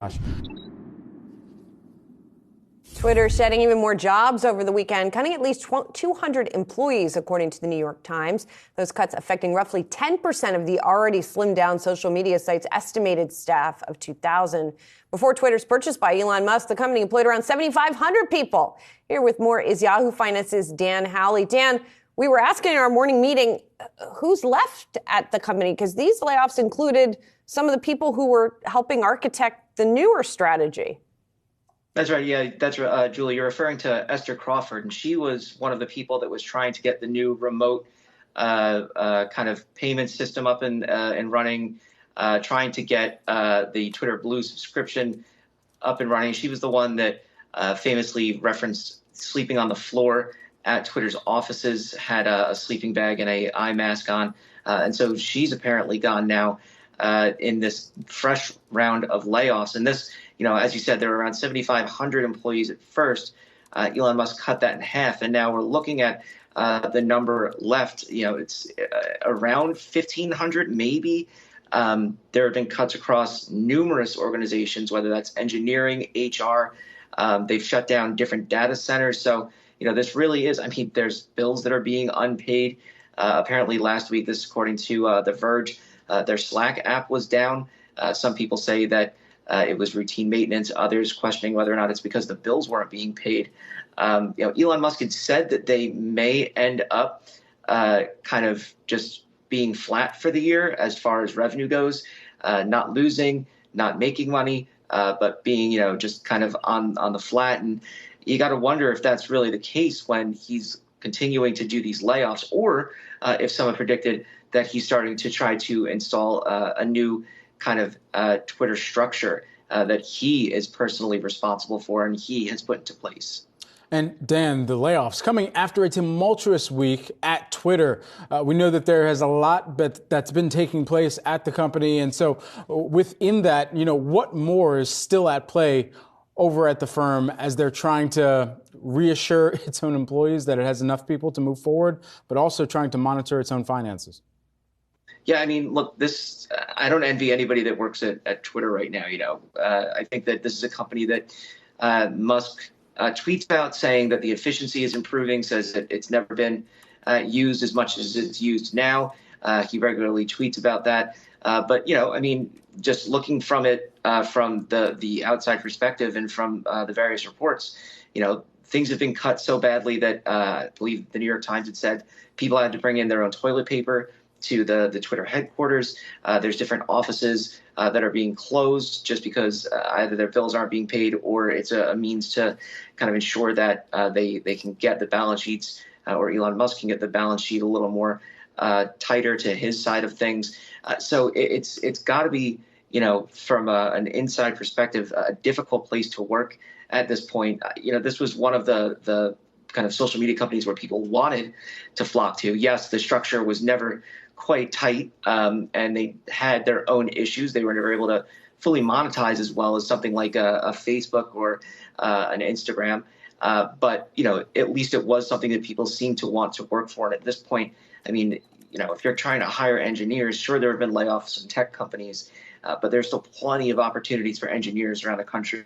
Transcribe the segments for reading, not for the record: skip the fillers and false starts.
Gosh. Twitter shedding even more jobs over the weekend, cutting at least 200 employees, according to the New York Times. Those cuts affecting roughly 10% of the already slimmed down social media site's estimated staff of 2,000. Before Twitter's purchase by Elon Musk, the company employed around 7,500 people. Here with more is Yahoo Finance's Dan Howley. Dan, we were asking in our morning meeting, who's left at the company? Because these layoffs included some of the people who were helping architect the newer strategy. That's right. Yeah, that's right. Julie, you're referring to Esther Crawford, and she was one of the people that was trying to get the new remote kind of payment system up and running, trying to get the Twitter Blue subscription up and running. She was the one that famously referenced sleeping on the floor at Twitter's offices, had a sleeping bag and a eye mask on. And so she's apparently gone now in this fresh round of layoffs. And this, as you said, there were around 7,500 employees at first. Elon Musk cut that in half. And now we're looking at the number left. It's around 1,500, maybe. There have been cuts across numerous organizations, whether that's engineering, HR. They've shut down different data centers. So, this really is, there's bills that are being unpaid. Apparently last week, this is according to The Verge, their Slack app was down. Some people say that it was routine maintenance. Others questioning whether or not it's because the bills weren't being paid. Elon Musk had said that they may end up kind of just being flat for the year as far as revenue goes, not losing, not making money, but being, just kind of on the flat. And you got to wonder if that's really the case when he's continuing to do these layoffs, or if someone predicted that he's starting to try to install a new kind of Twitter structure that he is personally responsible for and he has put into place. And Dan, the layoffs coming after a tumultuous week at Twitter. We know that there has a lot that's been taking place at the company. And so within that, what more is still at play over at the firm as they're trying to reassure its own employees that it has enough people to move forward, but also trying to monitor its own finances? Yeah, look, I don't envy anybody that works at Twitter right now. I think that this is a company that Musk tweets about, saying that the efficiency is improving, says that it's never been used as much as it's used now. He regularly tweets about that. But, just looking from it from the outside perspective and from the various reports, things have been cut so badly that I believe the New York Times had said people had to bring in their own toilet paper to the Twitter headquarters. There's different offices that are being closed just because either their bills aren't being paid or it's a means to kind of ensure that they can get the balance sheets or Elon Musk can get the balance sheet a little more tighter to his side of things. So it's got to be, from an inside perspective, a difficult place to work at this point. This was one of the kind of social media companies where people wanted to flock to. Yes, the structure was never quite tight, and they had their own issues. They were never able to fully monetize as well as something like a Facebook or an Instagram. But, at least it was something that people seemed to want to work for. And at this point, if you're trying to hire engineers, sure, there have been layoffs in tech companies, but there's still plenty of opportunities for engineers around the country.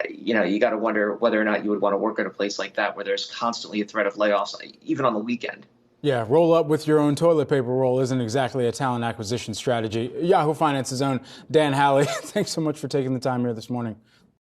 You got to wonder whether or not you would want to work at a place like that where there's constantly a threat of layoffs, even on the weekend. Yeah, roll up with your own toilet paper roll isn't exactly a talent acquisition strategy. Yahoo Finance's own Dan Howley, thanks so much for taking the time here this morning.